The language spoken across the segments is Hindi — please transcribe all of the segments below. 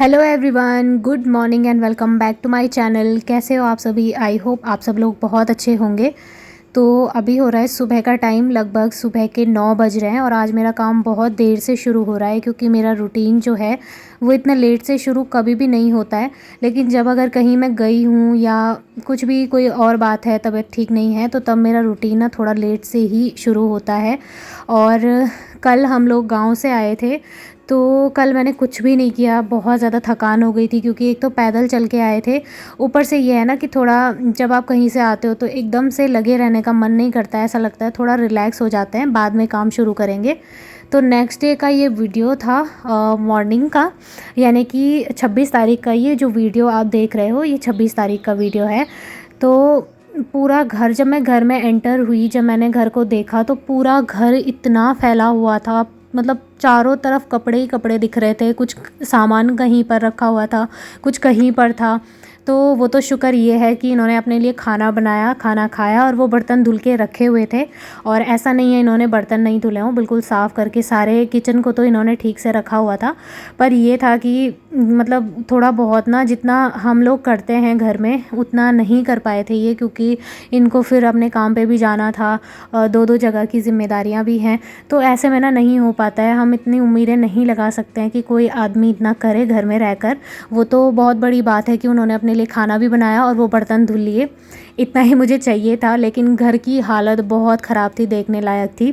Hello everyone, good morning and welcome back to my channel. कैसे हो आप सभी? आई होप आप सब लोग बहुत अच्छे होंगे। तो अभी हो रहा है सुबह का टाइम, लगभग सुबह के 9 बज रहे हैं और आज मेरा काम बहुत देर से शुरू हो रहा है क्योंकि मेरा रूटीन जो है वो इतना लेट से शुरू कभी भी नहीं होता है। लेकिन जब अगर कहीं मैं गई हूँ या कुछ भी कोई और बात है, तबीयत ठीक नहीं है, तो तब मेरा रूटीन ना थोड़ा लेट से ही शुरू होता है। और कल हम लोग गाँव से आए थे, तो कल मैंने कुछ भी नहीं किया। बहुत ज़्यादा थकान हो गई थी क्योंकि एक तो पैदल चल के आए थे, ऊपर से ये है ना कि थोड़ा जब आप कहीं से आते हो तो एकदम से लगे रहने का मन नहीं करता है, ऐसा लगता है थोड़ा रिलैक्स हो जाते हैं, बाद में काम शुरू करेंगे। तो नेक्स्ट डे का ये वीडियो था, मॉर्निंग का, यानी कि 26 तारीख का। ये जो वीडियो आप देख रहे हो ये 26 तारीख का वीडियो है। तो पूरा घर, जब मैं घर में एंटर हुई, जब मैंने घर को देखा तो पूरा घर इतना फैला हुआ था, मतलब चारों तरफ कपड़े ही कपड़े दिख रहे थे। कुछ सामान कहीं पर रखा हुआ था, कुछ कहीं पर था। तो वो तो शुक्र ये है कि इन्होंने अपने लिए खाना बनाया, खाना खाया, और वो बर्तन धुल के रखे हुए थे। और ऐसा नहीं है इन्होंने बर्तन नहीं धुले हों, बिल्कुल साफ़ करके सारे किचन को तो इन्होंने ठीक से रखा हुआ था। पर ये था कि मतलब थोड़ा बहुत ना, जितना हम लोग करते हैं घर में उतना नहीं कर पाए थे ये, क्योंकि इनको फिर अपने काम पे भी जाना था, दो दो जगह की ज़िम्मेदारियाँ भी हैं। तो ऐसे में ना नहीं हो पाता है। हम इतनी उम्मीदें नहीं लगा सकते हैं कि कोई आदमी इतना करे घर में रहकर। वो तो बहुत बड़ी बात है कि उन्होंने अपने लिए खाना भी बनाया और वो बर्तन धुल लिए, इतना ही मुझे चाहिए था। लेकिन घर की हालत बहुत ख़राब थी, देखने लायक थी।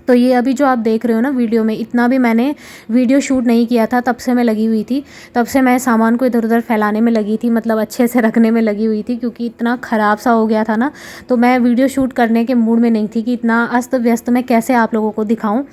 तो ये अभी जो आप देख रहे हो ना वीडियो में, इतना भी मैंने वीडियो शूट नहीं किया था, तब से मैं लगी हुई थी। तब से मैं सामान को इधर उधर फैलाने में लगी थी, मतलब अच्छे से रखने में लगी हुई थी, क्योंकि इतना ख़राब सा हो गया था ना। तो मैं वीडियो शूट करने के मूड में नहीं थी कि इतना अस्त व्यस्त मैं कैसे आप लोगों को दिखाऊं।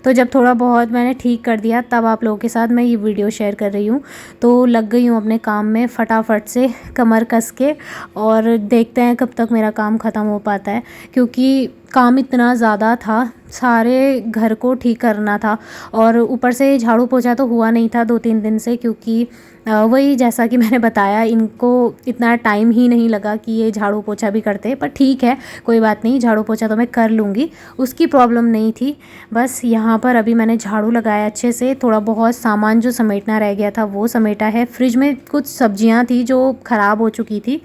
तो जब थोड़ा बहुत मैंने ठीक कर दिया, तब आप लोगों के साथ मैं ये वीडियो शेयर कर रही हूँ। तो लग गई हूँ अपने काम में फटाफट से, कमर कस के, और देखते हैं कब तक मेरा काम ख़त्म हो पाता है, क्योंकि काम इतना ज़्यादा था, सारे घर को ठीक करना था। और ऊपर से झाड़ू पोछा तो हुआ नहीं था 2-3 दिन से, क्योंकि वही जैसा कि मैंने बताया, इनको इतना टाइम ही नहीं लगा कि ये झाड़ू पोछा भी करते। पर ठीक है, कोई बात नहीं, झाड़ू पोछा तो मैं कर लूँगी, उसकी प्रॉब्लम नहीं थी। बस यहाँ पर अभी मैंने झाड़ू लगाया अच्छे से, थोड़ा बहुत सामान जो समेटना रह गया था वो समेटा है। फ्रिज में कुछ सब्जियाँ थी जो ख़राब हो चुकी थी,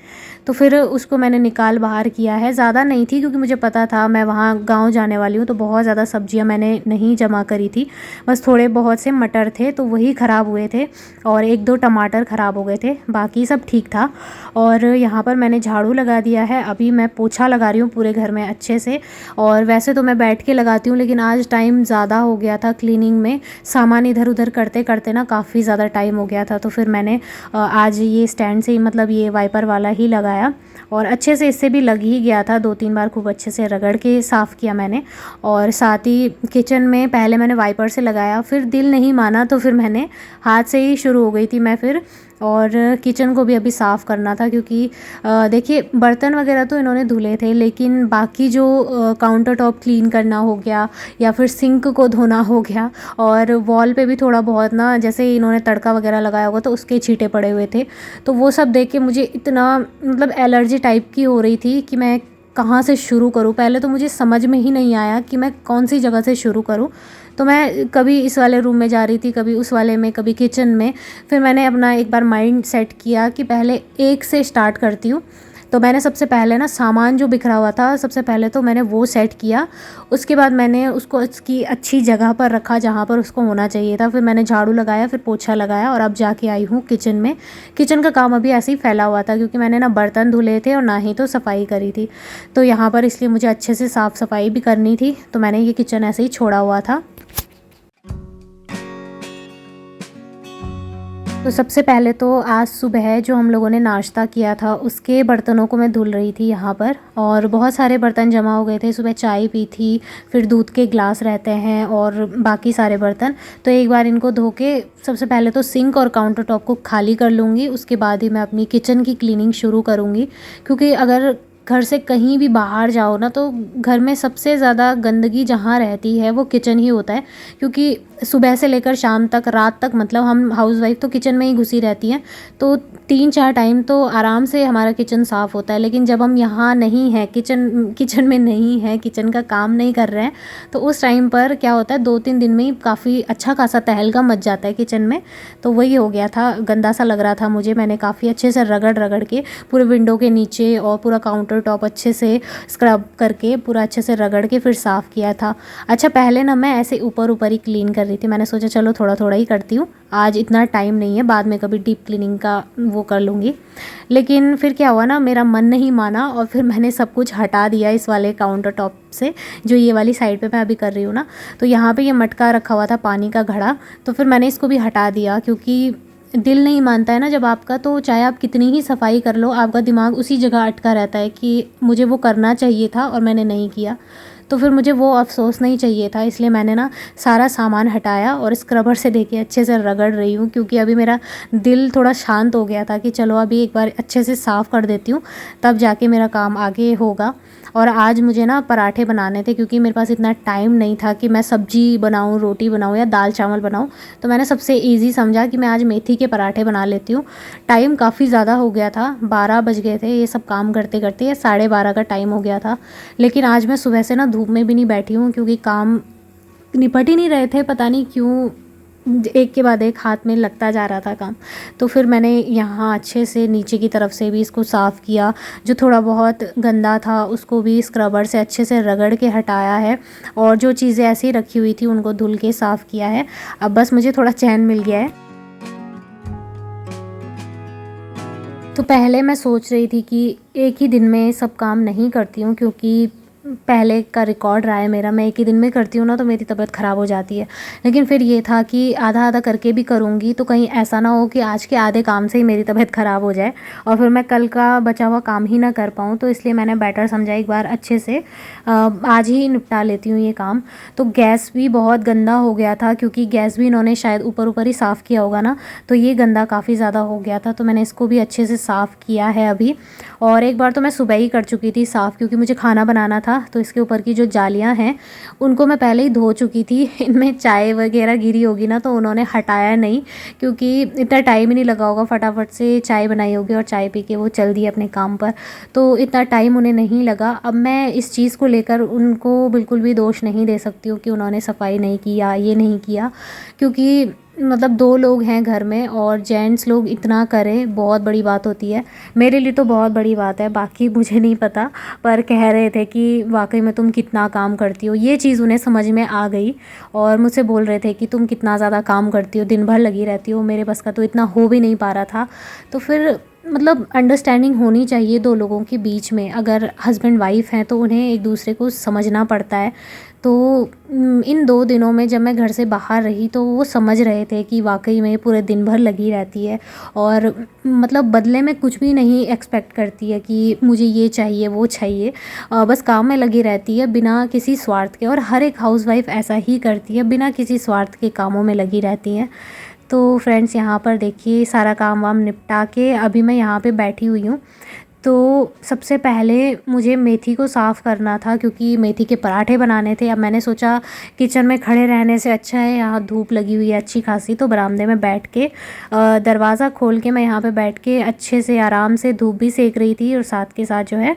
तो फिर उसको मैंने निकाल बाहर किया है। ज़्यादा नहीं थी, क्योंकि मुझे पता था मैं वहाँ गांव जाने वाली हूँ, तो बहुत ज़्यादा सब्जियाँ मैंने नहीं जमा करी थी। बस थोड़े बहुत से मटर थे तो वही ख़राब हुए थे, और 1-2 टमाटर ख़राब हो गए थे, बाकी सब ठीक था। और यहाँ पर मैंने झाड़ू लगा दिया है, अभी मैं पोछा लगा रही हूँ पूरे घर में अच्छे से। और वैसे तो मैं बैठ के लगाती हूँ, लेकिन आज टाइम ज़्यादा हो गया था क्लीनिंग में, सामान इधर उधर करते करते ना काफ़ी ज़्यादा टाइम हो गया था। तो फिर मैंने आज ये स्टैंड से ही, मतलब ये वाइपर वाला ही लगाया, और अच्छे से इससे भी लग ही गया था। 2-3 बार खूब अच्छे से रगड़ के साफ़ किया मैंने। और साथ ही किचन में पहले मैंने वाइपर से लगाया, फिर दिल नहीं माना तो फिर मैंने हाथ से ही शुरू हो गई थी मैं फिर। और किचन को भी अभी साफ़ करना था, क्योंकि देखिए बर्तन वगैरह तो इन्होंने धुले थे, लेकिन बाकी जो काउंटर टॉप क्लीन करना हो गया, या फिर सिंक को धोना हो गया, और वॉल पे भी थोड़ा बहुत ना, जैसे इन्होंने तड़का वगैरह लगाया होगा तो उसके छींटे पड़े हुए थे। तो वो सब देख के मुझे इतना, मतलब एलर्जी टाइप की हो रही थी कि मैं कहाँ से शुरू करूँ। पहले तो मुझे समझ में ही नहीं आया कि मैं कौन सी जगह से शुरू करूँ। तो मैं कभी इस वाले रूम में जा रही थी, कभी उस वाले में, कभी किचन में। फिर मैंने अपना एक बार माइंड सेट किया कि पहले एक से स्टार्ट करती हूँ। तो मैंने सबसे पहले ना सामान जो बिखरा हुआ था, सबसे पहले तो मैंने वो सेट किया। उसके बाद मैंने उसको उसकी अच्छी जगह पर रखा जहाँ पर उसको होना चाहिए था। फिर मैंने झाड़ू लगाया, फिर पोछा लगाया, और अब जाके आई हूँ किचन में। किचन का काम अभी ऐसे ही फैला हुआ था, क्योंकि मैंने ना बर्तन धुले थे और ना ही तो सफाई करी थी। तो यहाँ पर इसलिए मुझे अच्छे से साफ़ सफाई भी करनी थी, तो मैंने ये किचन ऐसे ही छोड़ा हुआ था। तो सबसे पहले तो आज सुबह जो हम लोगों ने नाश्ता किया था उसके बर्तनों को मैं धुल रही थी यहाँ पर, और बहुत सारे बर्तन जमा हो गए थे। सुबह चाय पी थी, फिर दूध के ग्लास रहते हैं, और बाकी सारे बर्तन। तो एक बार इनको धो के सबसे पहले तो सिंक और काउंटर टॉप को खाली कर लूँगी, उसके बाद ही मैं अपनी किचन की क्लीनिंग शुरू करूँगी। क्योंकि अगर घर से कहीं भी बाहर जाओ ना तो घर में सबसे ज़्यादा गंदगी जहाँ रहती है वो किचन ही होता है, क्योंकि सुबह से लेकर शाम तक, रात तक, मतलब हम हाउसवाइफ तो किचन में ही घुसी रहती हैं, तो 3-4 टाइम तो आराम से हमारा किचन साफ़ होता है। लेकिन जब हम यहाँ नहीं हैं, किचन में नहीं हैं, किचन का काम नहीं कर रहे हैं, तो उस टाइम पर क्या होता है 2-3 दिन में ही काफ़ी अच्छा खासा तहलका मच जाता है किचन में। तो वही हो गया था, गंदा सा लग रहा था मुझे। मैंने काफ़ी अच्छे से रगड़ रगड़ के पूरे विंडो के नीचे और पूरा काउंटर टॉप अच्छे से स्क्रब करके पूरा अच्छे से रगड़ के फिर साफ़ किया था। अच्छा, पहले ना मैं ऐसे ऊपर ऊपर ही क्लीन कर रही थी। मैंने सोचा चलो थोड़ा थोड़ा ही करती हूँ, आज इतना टाइम नहीं है, बाद में कभी डीप क्लीनिंग का वो कर लूँगी। लेकिन फिर क्या हुआ ना, मेरा मन नहीं माना और फिर मैंने सब कुछ हटा दिया इस वाले काउंटर टॉप से, जो ये वाली साइड पे मैं अभी कर रही हूँ ना। तो यहाँ पे ये मटका रखा हुआ था पानी का घड़ा, तो फिर मैंने इसको भी हटा दिया, क्योंकि दिल नहीं मानता है ना जब आपका, तो चाहे आप कितनी ही सफाई कर लो, आपका दिमाग उसी जगह अटका रहता है कि मुझे वो करना चाहिए था और मैंने नहीं किया। तो फिर मुझे वो अफ़सोस नहीं चाहिए था, इसलिए मैंने ना सारा सामान हटाया और स्क्रबर से लेके अच्छे से रगड़ रही हूँ, क्योंकि अभी मेरा दिल थोड़ा शांत हो गया था कि चलो अभी एक बार अच्छे से साफ़ कर देती हूँ, तब जाके मेरा काम आगे होगा। और आज मुझे ना पराठे बनाने थे, क्योंकि मेरे पास इतना टाइम नहीं था कि मैं सब्ज़ी बनाऊँ, रोटी बनाऊँ या दाल चावल बनाऊँ। तो मैंने सबसे ईज़ी समझा कि मैं आज मेथी के पराठे बना लेती हूँ। टाइम काफ़ी ज़्यादा हो गया था, 12 बज गए थे ये सब काम करते करते, या 12:30 का टाइम हो गया था। लेकिन आज मैं सुबह से ना धूप में भी नहीं बैठी हूँ, क्योंकि काम निपट ही नहीं रहे थे, पता नहीं क्यों एक के बाद एक हाथ में लगता जा रहा था काम। तो फिर मैंने यहाँ अच्छे से नीचे की तरफ से भी इसको साफ़ किया, जो थोड़ा बहुत गंदा था उसको भी स्क्रबर से अच्छे से रगड़ के हटाया है, और जो चीज़ें ऐसी रखी हुई थी उनको धुल के साफ़ किया है। अब बस मुझे थोड़ा चैन मिल गया है। तो पहले मैं सोच रही थी कि एक ही दिन में सब काम नहीं करती हूँ, क्योंकि पहले का रिकॉर्ड रहा है मेरा, मैं एक ही दिन में करती हूँ ना तो मेरी तबीयत ख़राब हो जाती है। लेकिन फिर ये था कि आधा आधा करके भी करूँगी, तो कहीं ऐसा ना हो कि आज के आधे काम से ही मेरी तबीयत ख़राब हो जाए और फिर मैं कल का बचा हुआ काम ही ना कर पाऊँ। तो इसलिए मैंने बेटर समझा एक बार अच्छे से आज ही निपटा लेती हूँ ये काम। तो गैस भी बहुत गंदा हो गया था, क्योंकि गैस भी इन्होंने शायद ऊपर ऊपर ही साफ़ किया होगा ना, तो ये गंदा काफ़ी ज़्यादा हो गया था। तो मैंने इसको भी अच्छे से साफ़ किया है अभी। और एक बार तो मैं सुबह ही कर चुकी थी साफ़, क्योंकि मुझे खाना बनाना था, तो इसके ऊपर की जो जालियाँ हैं उनको मैं पहले ही धो चुकी थी। इनमें चाय वगैरह गिरी होगी ना, तो उन्होंने हटाया नहीं, क्योंकि इतना टाइम ही नहीं लगा होगा, फटाफट से चाय बनाई होगी और चाय पी के वो चल दिए अपने काम पर, तो इतना टाइम उन्हें नहीं लगा। अब मैं इस चीज़ को लेकर उनको बिल्कुल भी दोष नहीं दे सकती हूँ कि उन्होंने सफाई नहीं किया, ये नहीं किया, क्योंकि मतलब 2 लोग हैं घर में और जेंट्स लोग इतना करें बहुत बड़ी बात होती है। मेरे लिए तो बहुत बड़ी बात है, बाकी मुझे नहीं पता, पर कह रहे थे कि वाकई में तुम कितना काम करती हो, ये चीज़ उन्हें समझ में आ गई और मुझसे बोल रहे थे कि तुम कितना ज़्यादा काम करती हो, दिन भर लगी रहती हो। मेरे बस का तो इतना हो भी नहीं पा रहा था। तो फिर मतलब अंडरस्टैंडिंग होनी चाहिए 2 लोगों के बीच में। अगर हस्बैंड वाइफ़ हैं तो उन्हें एक दूसरे को समझना पड़ता है। तो इन 2 दिनों में जब मैं घर से बाहर रही तो वो समझ रहे थे कि वाकई में पूरे दिन भर लगी रहती है और मतलब बदले में कुछ भी नहीं एक्सपेक्ट करती है कि मुझे ये चाहिए वो चाहिए, बस काम में लगी रहती है बिना किसी स्वार्थ के। और हर एक हाउसवाइफ ऐसा ही करती है, बिना किसी स्वार्थ के कामों में लगी रहती हैं। तो फ्रेंड्स, यहाँ पर देखिए सारा काम वाम निपटा के अभी मैं यहाँ पे बैठी हुई हूँ। तो सबसे पहले मुझे मेथी को साफ़ करना था, क्योंकि मेथी के पराठे बनाने थे। अब मैंने सोचा किचन में खड़े रहने से अच्छा है, यहाँ धूप लगी हुई है अच्छी खासी, तो बरामदे में बैठ के दरवाज़ा खोल के मैं यहाँ पे बैठ के अच्छे से आराम से धूप भी सेक रही थी और साथ के साथ जो है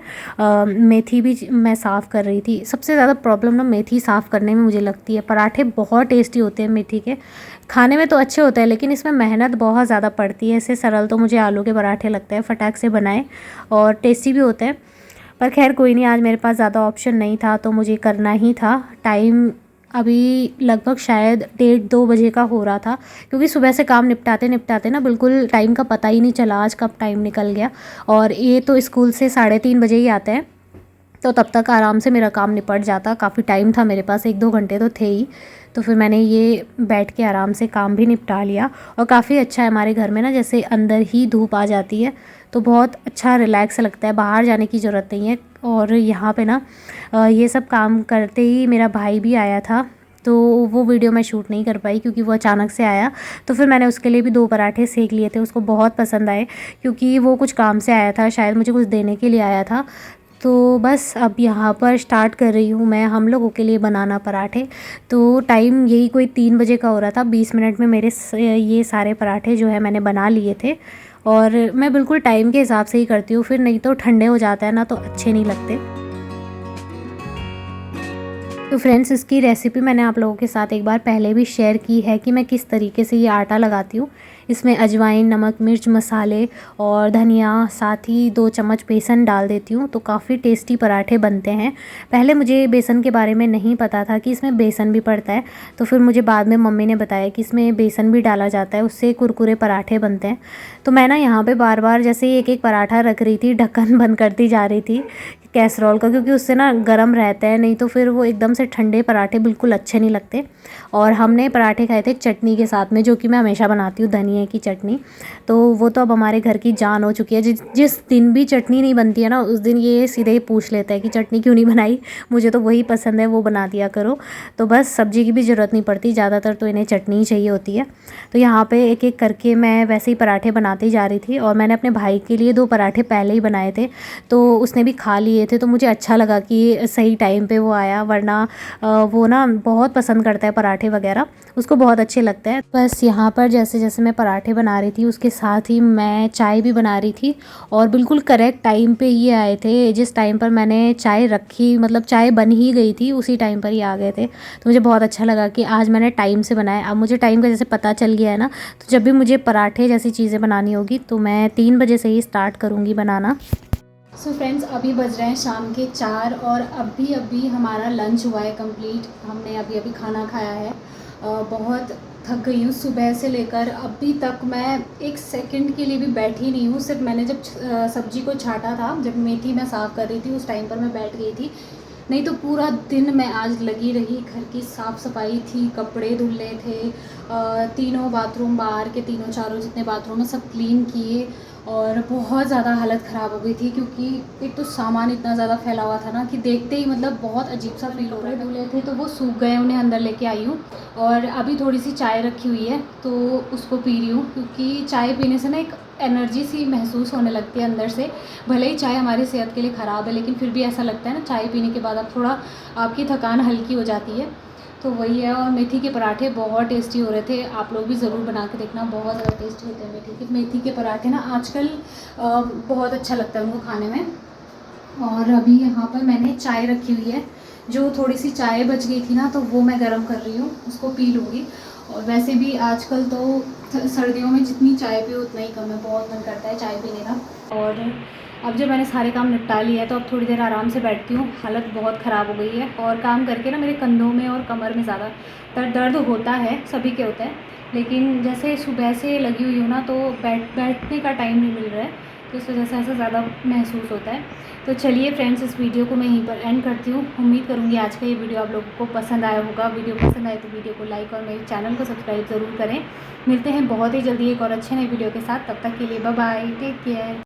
मेथी भी मैं साफ़ कर रही थी। सबसे ज़्यादा प्रॉब्लम ना मेथी साफ़ करने में मुझे लगती है। पराठे बहुत टेस्टी होते हैं मेथी के, खाने में तो अच्छे होते हैं, लेकिन इसमें मेहनत बहुत ज़्यादा पड़ती है। इससे सरल तो मुझे आलू के पराठे लगते हैं, फटाक से बनाए और टेस्टी भी होते हैं। पर खैर कोई नहीं, आज मेरे पास ज़्यादा ऑप्शन नहीं था तो मुझे करना ही था। टाइम अभी लगभग शायद 1:30-2 बजे का हो रहा था, क्योंकि सुबह से काम निपटाते निपटाते ना बिल्कुल टाइम का पता ही नहीं चला आज कब टाइम निकल गया। और ये तो स्कूल से 3:30 बजे ही आते हैं, तो तब तक आराम से मेरा काम निपट जाता। काफ़ी टाइम था मेरे पास, 1-2 घंटे तो थे ही। तो फिर मैंने ये बैठ के आराम से काम भी निपटा लिया। और काफ़ी अच्छा है, हमारे घर में ना जैसे अंदर ही धूप आ जाती है तो बहुत अच्छा रिलैक्स लगता है, बाहर जाने की ज़रूरत नहीं है। और यहाँ पे ना ये सब काम करते ही मेरा भाई भी आया था, तो वो वीडियो मैं शूट नहीं कर पाई क्योंकि वो अचानक से आया। तो फिर मैंने उसके लिए भी 2 पराठे सेक लिए थे, उसको बहुत पसंद आए, क्योंकि वो कुछ काम से आया था, शायद मुझे कुछ देने के लिए आया था। तो बस अब यहाँ पर स्टार्ट कर रही हूँ मैं हम लोगों के लिए बनाना पराठे। तो टाइम यही कोई 3 बजे का हो रहा था। 20 मिनट में मेरे ये सारे पराठे जो है मैंने बना लिए थे। और मैं बिल्कुल टाइम के हिसाब से ही करती हूँ, फिर नहीं तो ठंडे हो जाता है ना तो अच्छे नहीं लगते। तो फ्रेंड्स, इसकी रेसिपी मैंने आप लोगों के साथ एक बार पहले भी शेयर की है कि मैं किस तरीके से ये आटा लगाती हूँ। इसमें अजवाइन, नमक, मिर्च मसाले और धनिया, साथ ही 2 चम्मच बेसन डाल देती हूँ, तो काफ़ी टेस्टी पराठे बनते हैं। पहले मुझे बेसन के बारे में नहीं पता था कि इसमें बेसन भी पड़ता है, तो फिर मुझे बाद में मम्मी ने बताया कि इसमें बेसन भी डाला जाता है, उससे कुरकुरे पराठे बनते हैं। तो मैं ना यहाँ पे बार बार जैसे एक एक पराठा रख रही थी, ढक्कन बंद करती जा रही थी कैसरोल का, क्योंकि उससे ना गर्म रहता है, नहीं तो फिर वो एकदम से ठंडे पराठे बिल्कुल अच्छे नहीं लगते। और हमने पराठे खाए थे चटनी के साथ में, जो कि मैं हमेशा बनाती हूँ, धनिया की चटनी। तो वो तो अब हमारे घर की जान हो चुकी है। जिस दिन भी चटनी नहीं बनती है ना, उस दिन ये सीधे ही पूछ लेता है कि चटनी क्यों नहीं बनाई, मुझे तो वही पसंद है, वो बना दिया करो। तो बस सब्ज़ी की भी ज़रूरत नहीं पड़ती, ज़्यादातर तो इन्हें चटनी ही चाहिए होती है। तो यहाँ पे एक एक करके मैं वैसे ही पराठे बनाती जा रही थी। और मैंने अपने भाई के लिए 2 पराठे पहले ही बनाए थे, तो उसने भी खा लिए थे। तो मुझे अच्छा लगा कि सही टाइम पे वो आया, वरना वो ना बहुत पसंद करता है पराठे वगैरह, उसको बहुत अच्छे लगते हैं। बस यहाँ पर जैसे जैसे मैं पराठे बना रही थी, उसके साथ ही मैं चाय भी बना रही थी। और बिल्कुल करेक्ट टाइम पे ये आए थे। जिस टाइम पर मैंने चाय रखी, मतलब चाय बन ही गई थी, उसी टाइम पर ही आ गए थे। तो मुझे बहुत अच्छा लगा कि आज मैंने टाइम से बनाया। अब मुझे टाइम का जैसे पता चल गया है ना, तो जब भी मुझे पराठे जैसी चीज़ें बनानी होगी तो मैं 3 बजे से ही स्टार्ट करूँगी बनाना। सो फ्रेंड्स, अभी बज रहे हैं शाम के 4 और अभी हमारा लंच हुआ है कंप्लीट। हमने अभी खाना खाया है। बहुत थक गई हूँ, सुबह से लेकर अभी तक मैं एक सेकंड के लिए भी बैठी नहीं हूँ। सिर्फ मैंने जब सब्ज़ी को छाटा था, जब मेथी मैं साफ़ कर रही थी, उस टाइम पर मैं बैठ गई थी। नहीं तो पूरा दिन मैं आज लगी रही। घर की साफ़ सफाई थी, कपड़े धुलने थे, तीनों बाथरूम, बाहर के तीनों चारों जितने बाथरूम हैं सब क्लीन किए। और बहुत ज़्यादा हालत ख़राब हो गई थी, क्योंकि एक तो सामान इतना ज़्यादा फैला हुआ था ना कि देखते ही मतलब बहुत अजीब सा फील हो रहा है। धुले थे तो वो सूख गए, उन्हें अंदर लेके आई हूँ। और अभी थोड़ी सी चाय रखी हुई है तो उसको पी रही हूँ, क्योंकि चाय पीने से ना एक एनर्जी सी महसूस होने लगती है अंदर से। भले ही चाय हमारी सेहत के लिए ख़राब है, लेकिन फिर भी ऐसा लगता है ना, चाय पीने के बाद अब थोड़ा आपकी थकान हल्की हो जाती है। तो वही है। और मेथी के पराठे बहुत टेस्टी हो रहे थे, आप लोग भी ज़रूर बना के देखना, बहुत ज़्यादा टेस्टी होते हैं मेथी के पराठे ना। आजकल बहुत अच्छा लगता है उनको खाने में। और अभी यहाँ पर मैंने चाय रखी हुई है, जो थोड़ी सी चाय बच गई थी ना, तो वो मैं गर्म कर रही हूँ, उसको पी लूँगी। और वैसे भी आजकल तो सर्दियों में जितनी चाय पियो उतना ही कम है, बहुत मन करता है चाय पीने का। और अब जब मैंने सारे काम निपटा लिए है तो अब थोड़ी देर आराम से बैठती हूँ। हालत बहुत ख़राब हो गई है और काम करके ना मेरे कंधों में और कमर में ज़्यादा दर्द होता है, सभी के होता है। लेकिन जैसे सुबह से लगी हुई हूँ ना, तो बैठने का टाइम नहीं मिल रहा है, तो इस वजह से ऐसा ज़्यादा महसूस होता है। तो चलिए फ्रेंड्स, इस वीडियो को मैं यहीं पर एंड करती हूँ। उम्मीद करूँगी आज का ये वीडियो आप लोगों को पसंद आया होगा। वीडियो पसंद आए तो वीडियो को लाइक और मेरे चैनल को सब्सक्राइब ज़रूर करें। मिलते हैं बहुत ही जल्दी एक और अच्छे नए वीडियो के साथ। तब तक के लिए बाय बाय, टेक केयर।